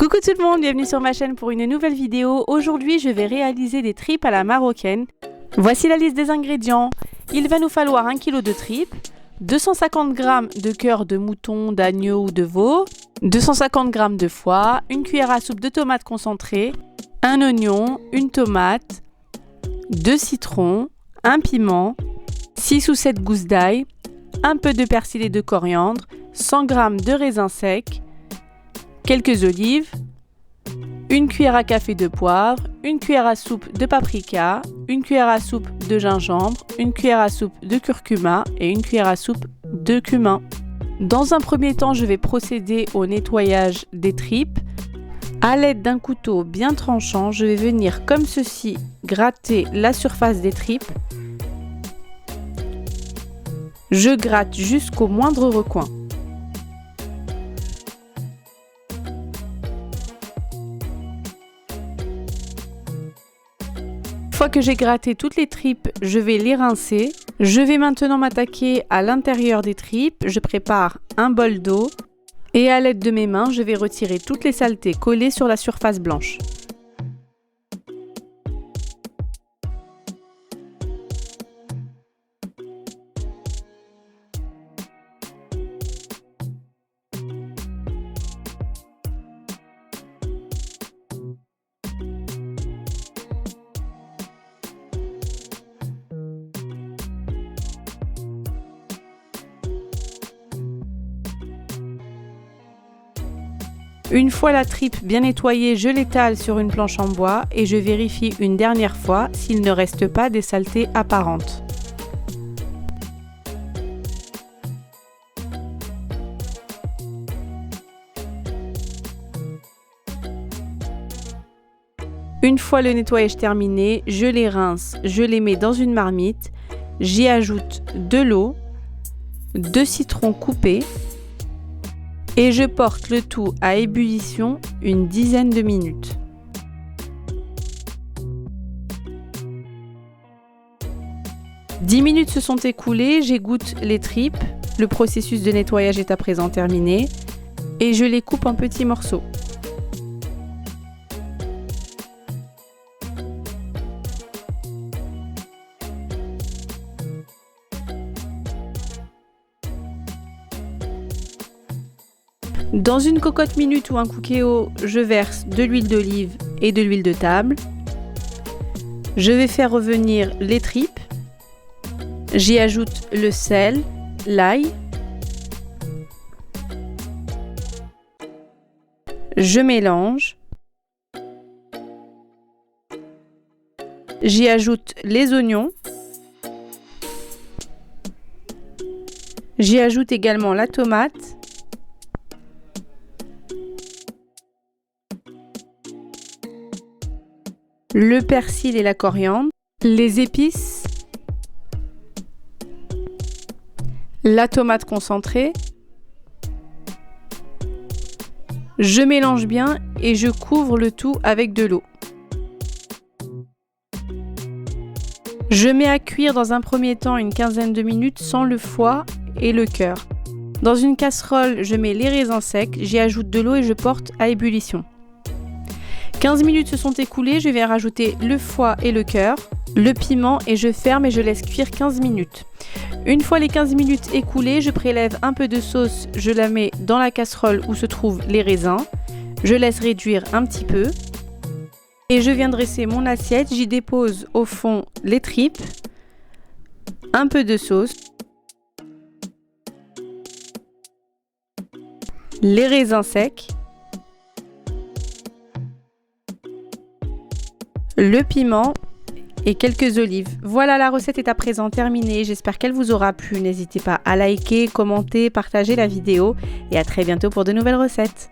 Coucou tout le monde, bienvenue sur ma chaîne pour une nouvelle vidéo. Aujourd'hui, je vais réaliser des tripes à la marocaine. Voici la liste des ingrédients. Il va nous falloir 1 kg de tripes, 250 g de cœur de mouton, d'agneau ou de veau, 250 g de foie, une cuillère à soupe de tomates concentrées, un oignon, une tomate, 2 citrons, un piment, 6 ou 7 gousses d'ail, un peu de persil et de coriandre, 100 g de raisins secs, quelques olives, une cuillère à café de poivre, une cuillère à soupe de paprika, une cuillère à soupe de gingembre, une cuillère à soupe de curcuma et une cuillère à soupe de cumin. Dans un premier temps, je vais procéder au nettoyage des tripes. À l'aide d'un couteau bien tranchant, je vais venir comme ceci gratter la surface des tripes. Je gratte jusqu'au moindre recoin. Une fois que j'ai gratté toutes les tripes, je vais les rincer. Je vais maintenant m'attaquer à l'intérieur des tripes. Je prépare un bol d'eau et à l'aide de mes mains, je vais retirer toutes les saletés collées sur la surface blanche. Une fois la tripe bien nettoyée, je l'étale sur une planche en bois et je vérifie une dernière fois s'il ne reste pas des saletés apparentes. Une fois le nettoyage terminé, je les rince, je les mets dans une marmite, j'y ajoute de l'eau, 2 citrons coupés, et je porte le tout à ébullition une dizaine de minutes. « 10 minutes se sont écoulées, j'égoutte les tripes, le processus de nettoyage est à présent terminé et je les coupe en petits morceaux. Dans une cocotte minute ou un cookéo, je verse de l'huile d'olive et de l'huile de table. Je vais faire revenir les tripes. J'y ajoute le sel, l'ail. Je mélange. J'y ajoute les oignons. J'y ajoute également la tomate. Le persil et la coriandre, les épices, la tomate concentrée. Je mélange bien et je couvre le tout avec de l'eau. Je mets à cuire dans un premier temps une quinzaine de minutes sans le foie et le cœur. Dans une casserole, je mets les raisins secs, j'y ajoute de l'eau et je porte à ébullition. 15 minutes se sont écoulées, je vais rajouter le foie et le cœur, le piment et je ferme et je laisse cuire 15 minutes. Une fois les 15 minutes écoulées, je prélève un peu de sauce, je la mets dans la casserole où se trouvent les raisins, je laisse réduire un petit peu et je viens dresser mon assiette, j'y dépose au fond les tripes, un peu de sauce, les raisins secs, le piment et quelques olives. Voilà, la recette est à présent terminée. J'espère qu'elle vous aura plu. N'hésitez pas à liker, commenter, partager la vidéo et à très bientôt pour de nouvelles recettes.